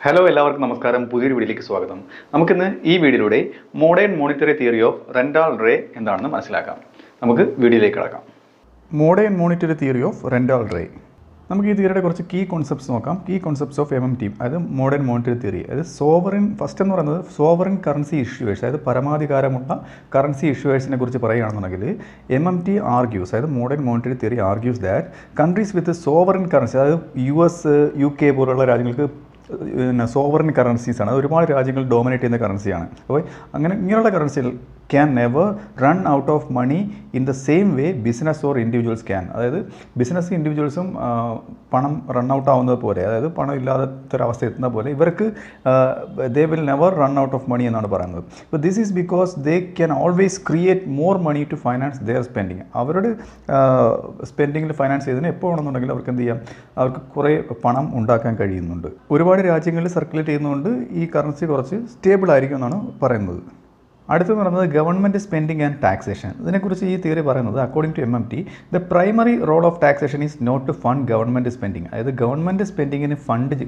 Hello എല്ലാവർക്കും നമസ്കാരം. പുതിയൊരു വീഡിയോയിലേക്ക് സ്വാഗതം. നമുക്കിന്ന് ഈ വീഡിയോയിലൂടെ modern monetary theory of Randall Wray എന്താണെന്ന് മനസ്സിലാക്കാം. നമുക്ക് വീഡിയോയിലേക്ക് കടക്കാം. Modern monetary theory of Randall Wray. നമുക്ക് ഈ തിയറിയുടെ കുറച്ച് കീ കോൺസെപ്റ്റ്സ് നോക്കാം. കീ കോൺസെപ്റ്റ്സ് ഓഫ് MMT, അതായത് മോഡേൺ മോണിറ്ററി തിയറി. അതായത് സോവറിൻ, ഫസ്റ്റ് എന്ന് പറയുന്നത് സോവറിൻ കറൻസി ഇഷ്യൂവേഴ്സ്, അതായത് പരമാധികാരമുള്ള കറൻസി ഇഷ്യൂവേഴ്സിനെ കുറിച്ച് പറയുകയാണെന്നുണ്ടെങ്കിൽ MMT ആർഗ്യൂസ്, അതായത് modern monetary theory argues that countries with sovereign currency, അതായത് US, UK പോലുള്ള രാജ്യങ്ങൾക്ക് സോവറിൻ കറൻസീസ് ആണ്. അത് ഒരുപാട് രാജ്യങ്ങൾ ഡോമിനേറ്റ് ചെയ്യുന്ന കറൻസിയാണ്. അപ്പോൾ ഇങ്ങനെയുള്ള കറൻസികൾ can never run out of money in the same way business or individuals can. അതായത് ബിസിനസ് ഇൻഡിവിജ്വൽസും പണം റൺ ഔട്ട് ആവുന്നത് പോലെ, അതായത് പണം ഇല്ലാത്തൊരവസ്ഥ എത്തുന്ന പോലെ ഇവർക്ക് they will never run out of money എന്നാണ് പറയുന്നത്. അപ്പോൾ this is because they can always create more money to finance their spending. അവരുടെ സ്പെൻഡിങ്ങിൽ ഫൈനാൻസ് ചെയ്തതിന് എപ്പോൾ വേണമെന്നുണ്ടെങ്കിൽ അവർക്ക് എന്ത് ചെയ്യാം, അവർക്ക് കുറേ പണം ഉണ്ടാക്കാൻ കഴിയുന്നുണ്ട്. ഒരുപാട് രാജ്യങ്ങളിൽ സർക്കുലേറ്റ് ചെയ്യുന്നതുകൊണ്ട് ഈ കറൻസി കുറച്ച് സ്റ്റേബിൾ ആയിരിക്കും എന്നാണ് പറയുന്നത്. അടുത്തെന്ന് പറയുന്നത് ഗവൺമെൻറ് സ്പെൻഡിങ് ആൻഡ് ടാക്സേഷൻ. ഇതിനെക്കുറിച്ച് ഈ തിയറി പറയുന്നത് according to MMT the primary role of taxation is not to fund government spending. അതായത് ഗവൺമെൻറ് സ്പെൻഡിങ്ങിന്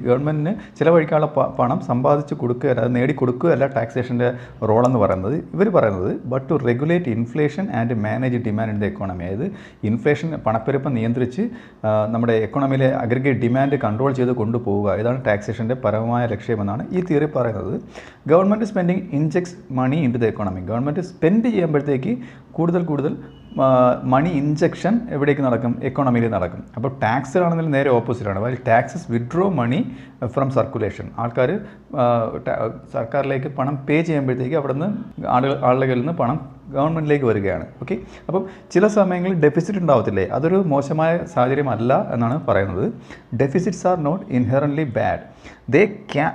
ഗവൺമെൻറ്റിന് ചിലവഴിക്കാനുള്ള പണം സമ്പാദിച്ച് കൊടുക്കുക, അത് നേടിക്കൊടുക്കുകയല്ല ടാക്സേഷൻ്റെ റോളെന്ന് പറയുന്നത്. ഇവർ പറയുന്നത് but to regulate inflation and manage demand in the economy. അതായത് ഇൻഫ്ലേഷൻ, പണപ്പെരുപ്പം നിയന്ത്രിച്ച് നമ്മുടെ എക്കോണമിയിലെ അഗ്രിഗേറ്റ് ഡിമാൻഡ് കൺട്രോൾ ചെയ്ത് കൊണ്ടുപോവുക, ഇതാണ് ടാക്സേഷൻ്റെ പരമമായ ലക്ഷ്യമെന്നാണ് ഈ തിയറി പറയുന്നത്. Government spending injects money in to the economy. Government spend ചെയ്യുമ്പോഴത്തേക്ക് കൂടുതൽ മണി ഇൻജെക്ഷൻ എവിടേക്ക് നടക്കും, എക്കോണമിയിൽ നടക്കും. അപ്പോൾ ടാക്സിലാണെങ്കിലും നേരെ ഓപ്പോസിറ്റാണ്. While taxes withdraw money from circulation. ആൾക്കാർ സർക്കാരിലേക്ക് പണം പേ ചെയ്യുമ്പോഴത്തേക്ക് അവിടെ നിന്ന് ആളുടെ കയ്യിൽ നിന്ന് പണം ഗവൺമെൻറ്റിലേക്ക് വരികയാണ്. ഓക്കെ, അപ്പം ചില സമയങ്ങളിൽ ഡെഫിസിറ്റ് ഉണ്ടാവത്തില്ലേ, അതൊരു മോശമായ സാഹചര്യമല്ല എന്നാണ് പറയുന്നത്. Deficits are not inherently bad.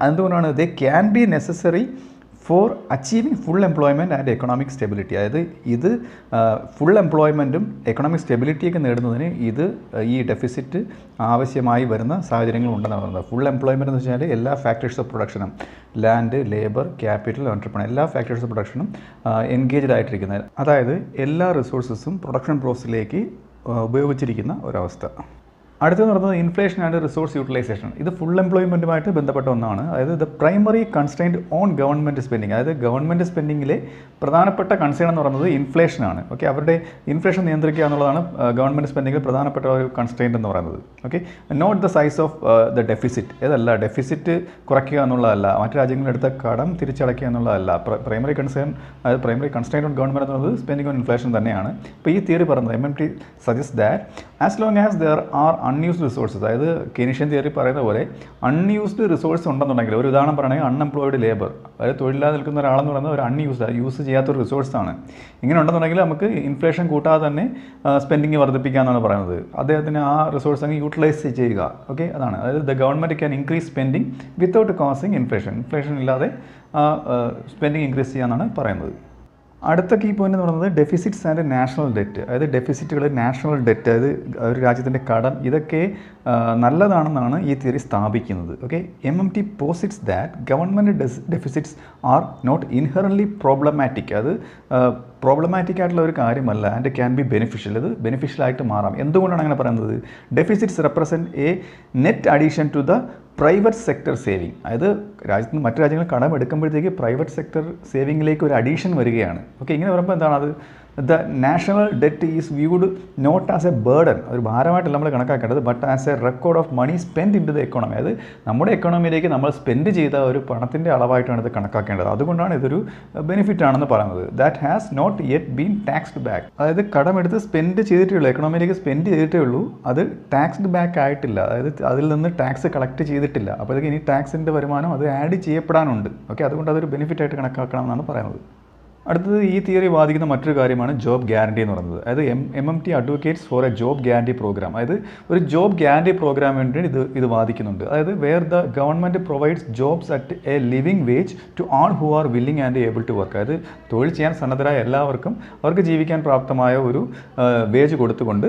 എന്തുകൊണ്ടാണ് they can be necessary for achieving full employment and economic stability. അതായത് ഇത് ഫുൾ എംപ്ലോയ്മെൻറ്റും എക്കണോമിക് സ്റ്റെബിലിറ്റിയൊക്കെ നേടുന്നതിന് ഈ ഡെഫിസിറ്റ് ആവശ്യമായി വരുന്ന സാഹചര്യങ്ങളുണ്ടെന്നാണ് പറയുന്നത്. ഫുൾ എംപ്ലോയ്മെൻറ്റ് എന്ന് വെച്ചാൽ എല്ലാ ഫാക്ടേഴ്സ് ഓഫ് പ്രൊഡക്ഷനും, ലാൻഡ്, ലേബർ, ക്യാപിറ്റൽ, എൻ്റർപ്രണർ, എല്ലാ ഫാക്ടേഴ്സ് ഓഫ് പ്രൊഡക്ഷനും എൻഗേജ്ഡ് ആയിട്ടിരിക്കുന്നത്. അതായത് എല്ലാ റിസോഴ്സസും പ്രൊഡക്ഷൻ പ്രോസസ്സിലേക്ക് ഉപയോഗിച്ചിരിക്കുന്ന ഒരവസ്ഥ. അടുത്തെന്ന് പറയുന്നത് ഇൻഫ്ലേഷൻ ആൻഡ് റിസോഴ്സ് യൂട്ടിലൈസേഷൻ. ഇത് ഫുൾ എംപ്ലോയ്മെൻറ്റുമായിട്ട് ബന്ധപ്പെട്ട ഒന്നാണ്. അതായത് the primary constraint on government spending. അതായത് ഗവൺമെൻറ് സ്പെൻഡിങ്ങിലെ പ്രധാനപ്പെട്ട കൺസേൺ എന്ന് പറയുന്നത് ഇൻഫ്ലേഷനാണ്. ഓക്കെ, അവരുടെ ഇൻഫ്ലേഷൻ നിയന്ത്രിക്കുക എന്നുള്ളതാണ് ഗവൺമെൻറ് സ്പെൻഡിങ്ങിൽ പ്രധാനപ്പെട്ട ഒരു കൺസ്ട്രെയിൻറ്റ് എന്ന് പറയുന്നത്. Okay, not the size of the deficit. ഏതല്ല, ഡെഫിസിറ്റ് കുറയ്ക്കുക എന്നുള്ളതല്ല, മറ്റു രാജ്യങ്ങളെടുത്ത കടം തിരിച്ചടയ്ക്കുക എന്നുള്ളതല്ല. പ്രൈമറി കൺസേൺ, അതായത് പ്രൈമറി കൺസ്ട്രെയിൻറ്റ് ഓൺ ഗവൺമെൻറ് എന്നുള്ളത് സ്പെൻഡിങ് ഓൺ ഇൻഫ്ലേഷൻ തന്നെയാണ്. ഇപ്പോൾ ഈ തിയറി പറയുന്നത് MMT suggest that as long as there are unused resources, അതായത് കെയ്നീഷ്യൻ തിയറി പറയുന്ന പോലെ അൺയൂസ്ഡ് റിസോഴ്സ് ഉണ്ടെന്നുണ്ടെങ്കിൽ, ഒരു ഉദാഹരണം പറയുകയാണെങ്കിൽ അൺഎംപ്ലോയിഡ് ലേബർ, അതായത് തൊഴിലില്ലാതെ നിൽക്കുന്ന ഒരാളെന്ന് പറയുന്നത് ഒരു അൺയൂസ്ഡ്, യൂസ് ചെയ്യാത്തൊരു റിസോഴ്സാണ്. ഇങ്ങനെ ഉണ്ടെന്നുണ്ടെങ്കിൽ നമുക്ക് ഇൻഫ്ലേഷൻ കൂട്ടാതെ തന്നെ സ്പെൻഡിങ് വർദ്ധിപ്പിക്കാമെന്നാണ് പറയുന്നത്. അദ്ദേഹത്തിന് ആ റിസോഴ്സ് അങ്ങ് യൂട്ടിലൈസ് ചെയ്യുക. ഓക്കെ, അതാണ്. അതായത് the government can increase spending without causing inflation. Inflation ഇല്ലാതെ സ്പെൻഡിങ് ഇൻക്രീസ് ചെയ്യാമെന്നാണ് പറയുന്നത്. അടുത്ത കീ പോയിന്റ് എന്ന് പറയുന്നത് ഡെഫിസിറ്റ്സ് ആൻഡ് നാഷണൽ ഡെറ്റ്. അതായത് ഡെഫിസിറ്റുകൾ, നാഷണൽ ഡെറ്റ്, അതായത് ഒരു രാജ്യത്തിൻ്റെ കടം, ഇതൊക്കെ നല്ലതാണെന്നാണ് ഈ തിയറി സ്ഥാപിക്കുന്നത്. Okay, MMT posits that government deficits are not inherently problematic. അത് പ്രോബ്ലമാറ്റിക് ആയിട്ടുള്ള ഒരു കാര്യമല്ല, ആൻഡ് ക്യാൻ ബി ബെനിഫിഷ്യൽ. ഇത് ബെനിഫിഷ്യലായിട്ട് മാറാം. എന്തുകൊണ്ടാണ് അങ്ങനെ പറയുന്നത്? Deficits represent a net addition to the private sector saving. അതായത് രാജ്യത്ത് മറ്റു രാജ്യങ്ങൾ കടം എടുക്കുമ്പോഴത്തേക്ക് പ്രൈവറ്റ് സെക്ടർ സേവിങ്ങിലേക്ക് ഒരു അഡീഷൻ വരികയാണ്. ഓക്കെ, ഇങ്ങനെ വരുമ്പോൾ എന്താണ് അത്? The national debt is viewed not as a burden, ഒരു ഭാരമായിട്ടല്ല നമ്മൾ കണക്കാക്കേണ്ടത്, but as a record of money spend in to the economy. അതായത് നമ്മുടെ എക്കോണമിയിലേക്ക് നമ്മൾ സ്പെൻഡ് ചെയ്ത ഒരു പണത്തിൻ്റെ അളവായിട്ടാണ് ഇത് കണക്കാക്കേണ്ടത്. അതുകൊണ്ടാണ് ഇതൊരു ബെനിഫിറ്റ് ആണെന്ന് പറയുന്നത്. That has not yet been taxed back. അതായത് കടമെടുത്ത് സ്പെൻഡ് ചെയ്തിട്ടേ ഉള്ളൂ, എക്കോണമിയിലേക്ക് സ്പെൻഡ് ചെയ്തിട്ടേ ഉള്ളൂ, അത് ടാക്സ്ഡ് ബാക്ക് ആയിട്ടില്ല. അതായത് അതിൽ നിന്ന് ടാക്സ് കളക്ട് ചെയ്തിട്ടില്ല. അപ്പോഴത്തേക്ക് ഇനി ടാക്സിൻ്റെ വരുമാനം അത് ആഡ് ചെയ്യപ്പെടാനുണ്ട്. ഓക്കെ, അതുകൊണ്ട് അതൊരു ബെനിഫിറ്റ് ആയിട്ട് കണക്കാക്കണം എന്നാണ് പറയുന്നത്. അടുത്തത് ഈ തിയറി വാദിക്കുന്ന മറ്റൊരു കാര്യമാണ് ജോബ് ഗ്യാരണ്ടി എന്ന് പറയുന്നത്. അതായത് MMT advocates for a job guarantee program. അതായത് ഒരു ജോബ് ഗ്യാരണ്ടി പ്രോഗ്രാം വേണ്ടി ഇത് വാദിക്കുന്നുണ്ട്. അതായത് where the government provides jobs at a living wage to all who are willing and able to work. അതായത് തൊഴിൽ ചെയ്യാൻ സന്നദ്ധരായ എല്ലാവർക്കും അവർക്ക് ജീവിക്കാൻ പ്രാപ്തമായ ഒരു വേജ് കൊടുത്തുകൊണ്ട്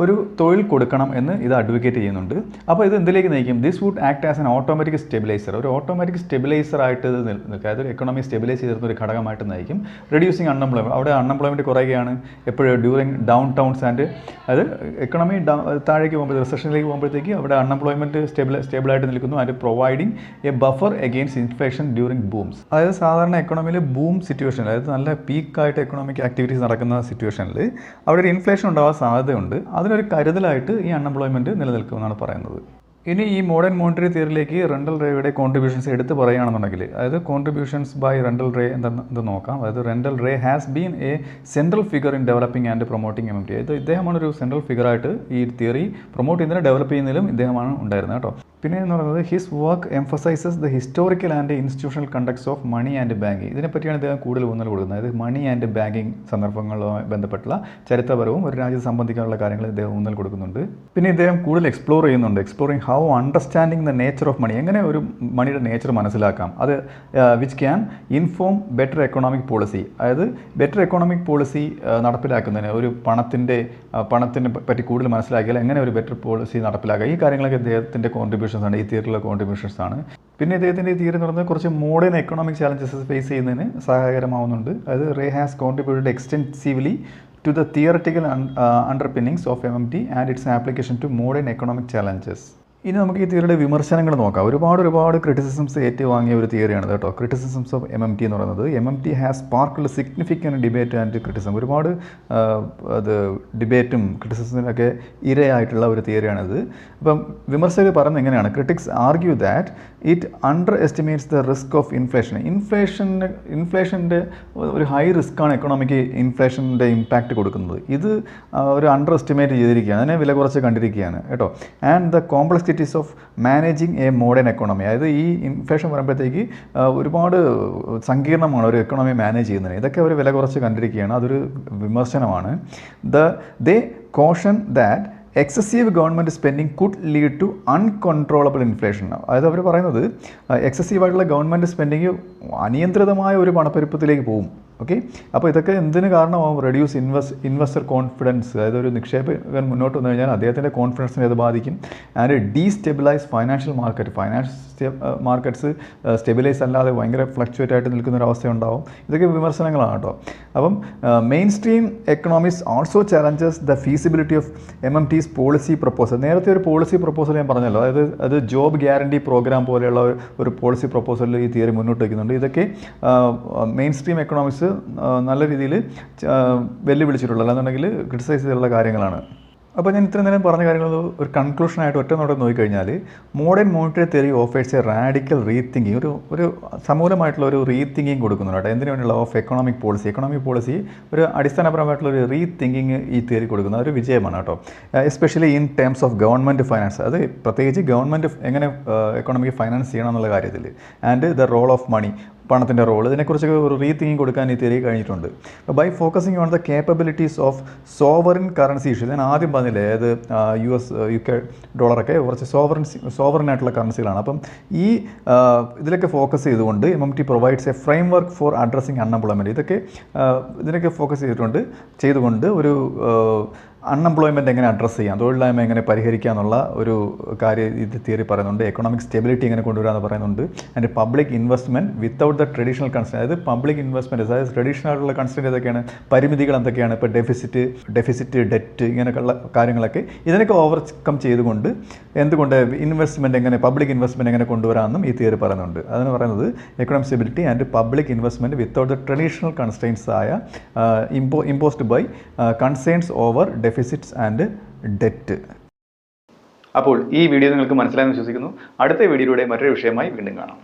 ഒരു തൊഴിൽ കൊടുക്കണം എന്ന് ഇത് അഡ്വക്കേറ്റ് ചെയ്യുന്നുണ്ട്. അപ്പോൾ ഇത് എന്തിലേക്ക് നയിക്കും? This would act as an automatic stabiliser. ഒരു ഓട്ടോമാറ്റിക് സ്റ്റെബിലൈസർ ആയിട്ട് ഇത് നിൽക്കുക. അതായത് എക്കണോമി സ്റ്റെബിലൈസ് ചെയ്തിരുന്ന ഒരു ഘടകമായിട്ട് നയിക്കും. Reducing unemployment. അവിടെ അൺഎംപ്ലോയ്മെൻറ്റ് കുറയുകയാണ് എപ്പോഴും ഡ്യൂറിങ് ഡൗൺ ടൗൺസ് ആൻഡ് അത് എക്കണോമി താഴേക്ക് പോകുമ്പോൾ റിസഷനിലേക്ക് പോകുമ്പോഴത്തേക്ക് അവിടെ അൺഎംപ്ലോയ്മെൻറ്റ് സ്റ്റേബിളായിട്ട് നിൽക്കുന്നു. And providing a buffer against inflation during booms. അതായത് സാധാരണ എക്കണോമിയിൽ ബൂം സിറ്റുവേഷൻ, അതായത് നല്ല പീക്കായിട്ട് എക്കണോമിക് ആക്ടിവിറ്റീസ് നടക്കുന്ന സിറ്റുവേഷനിൽ അവിടെ ഒരു ഇൻഫ്ലേഷൻ ഉണ്ടാകാൻ സാധ്യതയുണ്ട്. അതിനൊരു കരുതലായിട്ട് ഈ അൺഎംപ്ലോയ്മെൻറ്റ് നിലനിൽക്കുമെന്നാണ് പറയുന്നത്. ഇനി ഈ മോഡേൺ മോണിറ്ററി തിയറിയിലേക്ക് റെൻ്റൽ റേയുടെ കോൺട്രിബ്യൂഷൻസ് എടുത്ത് പറയുകയാണെന്നുണ്ടെങ്കിൽ, അതായത് കോൺട്രിബ്യൂഷൻസ് ബൈ റെൻ്റൽ റേ എന്ത് നോക്കാം. അതായത് Randall Wray has been a central figure in developing and promoting MMT. അതായത് ഇദ്ദേഹമാണ് ഒരു സെൻട്രൽ ഫിഗറായിട്ട് ഈ തിയറി പ്രൊമോട്ട് ചെയ്യുന്നതിനും ഡെവലപ്പ് ചെയ്യുന്നതിലും ഇദ്ദേഹമാണ് ഉണ്ടായിരുന്നത് കേട്ടോ. പിന്നെ എന്ന് പറയുന്നത് his work emphasises the historical and institutional conducts of money and banking. ഇതിനെപ്പറ്റിയാണ് ഇദ്ദേഹം കൂടുതൽ ഊന്നൽ കൊടുക്കുന്നത്. അതായത് മണി ആൻഡ് ബാങ്കിങ് സന്ദർഭങ്ങളുമായി ബന്ധപ്പെട്ടുള്ള ചരിത്രപരവും ഒരു രാജ്യത്തെ സംബന്ധിക്കാനുള്ള കാര്യങ്ങൾ ഇദ്ദേഹം ഊന്നൽ കൊടുക്കുന്നുണ്ട്. പിന്നെ ഇദ്ദേഹം കൂടുതൽ എക്സ്പ്ലോർ ചെയ്യുന്നുണ്ട്. Exploring how understanding the nature of money, എങ്ങനെ ഒരു മണിയുടെ നേച്ചർ മനസ്സിലാക്കാം, അത് which can inform better economic policy. അതായത് ബെറ്റർ എക്കണോമിക് പോളിസി നടപ്പിലാക്കുന്നതിന് ഒരു പണത്തിനെ പറ്റി കൂടുതൽ മനസ്സിലാക്കിയാൽ എങ്ങനെ ഒരു ബെറ്റർ പോളിസി നടപ്പിലാക്കുക, ഈ കാര്യങ്ങളൊക്കെ ഇദ്ദേഹത്തിൻ്റെ കോൺട്രിബ്യൂഷൻസ് ആണ്, ഈ തിയറിയിലുള്ള കോൺട്രിബ്യൂഷൻസ് ആണ്. പിന്നെ ഇദ്ദേഹത്തിൻ്റെ ഈ തിയറി എന്ന് പറയുന്നത് കുറച്ച് മോഡേൺ എക്കണോമിക് ചാലഞ്ചസ് ഫേസ് ചെയ്യുന്നതിന് സഹായകരമാവുന്നുണ്ട്. അതായത് Wray has contributed extensively to the theoretical underpinnings of MMT and its application to modern economic challenges. ഇനി നമുക്ക് ഈ തിയറിയുടെ വിമർശനങ്ങൾ നോക്കാം. ഒരുപാട് ക്രിറ്റിസിസംസ് ഏറ്റുവാങ്ങിയ ഒരു തിയറിയാണ് കേട്ടോ. ക്രിറ്റിസിസംസ് ഓഫ് MMT എന്ന് പറയുന്നത്. MMT has sparked significant debate and criticism. ഒരുപാട് അത് ഡിബേറ്റും ക്രിറ്റിസിസത്തിനൊക്കെ ഇരയായിട്ടുള്ള ഒരു തിയറിയാണിത്. അപ്പം വിമർശകർ പറയുന്നത് എങ്ങനെയാണ്, critics argue that it underestimates the risk of ഇൻഫ്ലേഷൻ്റെ ഒരു ഹൈ റിസ്ക്കാണ് എക്കണോമിക്ക് ഇൻഫ്ലേഷൻ്റെ ഇമ്പാക്റ്റ് കൊടുക്കുന്നത്. ഇത് ഒരു അണ്ടർ എസ്റ്റിമേറ്റ് ചെയ്തിരിക്കുകയാണ്, അതിനെ വില കുറച്ച് കണ്ടിരിക്കുകയാണ് കേട്ടോ. And the complexities of managing A modern economy. അതായത് ഈ ഇൻഫ്ലേഷൻ വരുമ്പോഴത്തേക്ക് ഒരുപാട് സങ്കീർണമാണ് ഒരു എക്കണോമി മാനേജ് ചെയ്യുന്നതിന്. ഇതൊക്കെ അവർ വില കുറച്ച് കണ്ടിരിക്കുകയാണ്. അതൊരു വിമർശനമാണ്. They caution that excessive government spending could lead to uncontrollable inflation. അതായത് അവർ പറയുന്നത് എക്സസീവായിട്ടുള്ള ഗവൺമെൻറ് സ്പെൻഡിങ് അനിയന്ത്രിതമായ ഒരു പണപ്പെരുപ്പത്തിലേക്ക് പോകും. ഓക്കെ, അപ്പോൾ ഇതൊക്കെ എന്തിന് കാരണമാകും, റെഡ്യൂസ് ഇൻവെസ്റ്റർ കോൺഫിഡൻസ്. അതായത് ഒരു നിക്ഷേപകൻ മുന്നോട്ട് വന്നു കഴിഞ്ഞാൽ അദ്ദേഹത്തിൻ്റെ കോൺഫിഡൻസിനെ അത് ബാധിക്കും. And destabilise financial markets stabilise അല്ലാതെ ഭയങ്കര ഫ്ലക്ച്വേറ്റ് ആയിട്ട് നിൽക്കുന്നൊരവസ്ഥ ഉണ്ടാവും. ഇതൊക്കെ വിമർശനങ്ങളാണ് കേട്ടോ. അപ്പം main stream economics also challenges the feasibility of MMT's policy proposal. നേരത്തെ ഒരു പോളിസി പ്രപ്പോസൽ ഞാൻ പറഞ്ഞല്ലോ, അതായത് അത് ജോബ് ഗ്യാരണ്ടി പ്രോഗ്രാം പോലെയുള്ള ഒരു പോളിസി പ്രപ്പോസലിൽ ഈ തിയറി മുന്നോട്ട് വയ്ക്കുന്നുണ്ട്. ഇതൊക്കെ മെയിൻ സ്ട്രീം എക്കണോമിക്സ് നല്ല രീതിയിൽ വെല്ലുവിളിച്ചിട്ടുള്ള, അല്ലാന്നുണ്ടെങ്കിൽ ക്രിട്ടിസൈസ് ചെയ്തിട്ടുള്ള കാര്യങ്ങളാണ്. അപ്പോൾ ഞാൻ ഇത്രയും നേരം പറഞ്ഞ കാര്യങ്ങൾ ഒരു കൺക്ലൂഷനായിട്ട് ഒറ്റ നോട്ടം നോക്കിക്കഴിഞ്ഞാൽ modern monetary theory offers A radical rethinking, ഒരു സമൂലമായിട്ടുള്ള ഒരു റീതിങ്കിങ് കൊടുക്കുന്നുണ്ട് കേട്ടോ. എന്തിനു വേണ്ടിയുള്ള ഓഫ് എക്കണോമിക് പോളിസി ഒരു അടിസ്ഥാനപരമായിട്ടുള്ള ഒരു റീതിങ്കിങ് ഈ തിയറി കൊടുക്കുന്ന ഒരു വിജയമാണ് കേട്ടോ. Especially in terms of government finance, അത് പ്രത്യേകിച്ച് ഗവൺമെൻറ് എങ്ങനെ എക്കണോമിക് ഫൈനാൻസ് ചെയ്യണം എന്നുള്ള കാര്യത്തിൽ. And the role of money, പണത്തിൻ്റെ റോൾ, ഇതിനെക്കുറിച്ചൊക്കെ ഒരു റീതിങ്കിങ് കൊടുക്കാൻ ഈ തിയറി കഴിഞ്ഞിട്ടുണ്ട്. By focusing on the capabilities of sovereign currency issue. ഞാൻ ആദ്യം പറഞ്ഞില്ലേ, അതായത് US UK ഡോളറൊക്കെ കുറച്ച് സോവറിൻ ആയിട്ടുള്ള കറൻസികളാണ്. അപ്പം ഈ ഇതിലൊക്കെ ഫോക്കസ് ചെയ്തുകൊണ്ട് MMT provides A frame work for addressing unemployment. ഇതിനൊക്കെ ഫോക്കസ് ചെയ്തുകൊണ്ട് ഒരു അൺഎംപ്ലോയ്മെൻറ്റ് എങ്ങനെ അഡ്രസ്സ് ചെയ്യാം, തൊഴിലില്ലായ്മ എങ്ങനെ പരിഹരിക്കുക എന്നുള്ള ഒരു കാര്യം ഇത് തിയറി പറയുന്നുണ്ട്. എക്കണോമിക് സ്റ്റെബിലിറ്റി എങ്ങനെ കൊണ്ടുവരാമെന്ന് പറയുന്നുണ്ട്. And public investment without the traditional constrain. അതായത് പബ്ലിക് ഇൻവെസ്റ്റ്മെൻറ്റ്, അതായത് ട്രഡീഷണൽ ആയിട്ടുള്ള കൺസ്ട്രെയിൻ ഏതൊക്കെയാണ്, പരിമിതികൾ എന്തൊക്കെയാണ്, ഇപ്പോൾ ഡെഫിസിറ്റ് ഡെറ്റ് ഇങ്ങനെയൊക്കെയുള്ള കാര്യങ്ങളൊക്കെ ഇതിനൊക്കെ ഓവർകം ചെയ്തുകൊണ്ട് എന്തുകൊണ്ട് പബ്ലിക് ഇൻവെസ്റ്റ്മെൻറ്റ് എങ്ങനെ കൊണ്ടുവരാമെന്നും ഈ തിയറി പറയുന്നുണ്ട്. അതിന് പറയുന്നത് economic stability and public investment without the traditional constraints ആയ imposed by concerns over deficits and debt. അപ്പോൾ ഈ വീഡിയോ നിങ്ങൾക്ക് മനസ്സിലായെന്ന് വിശ്വസിക്കുന്നു. അടുത്ത വീഡിയോയിലൂടെ മറ്റൊരു വിഷയമായി വീണ്ടും കാണാം.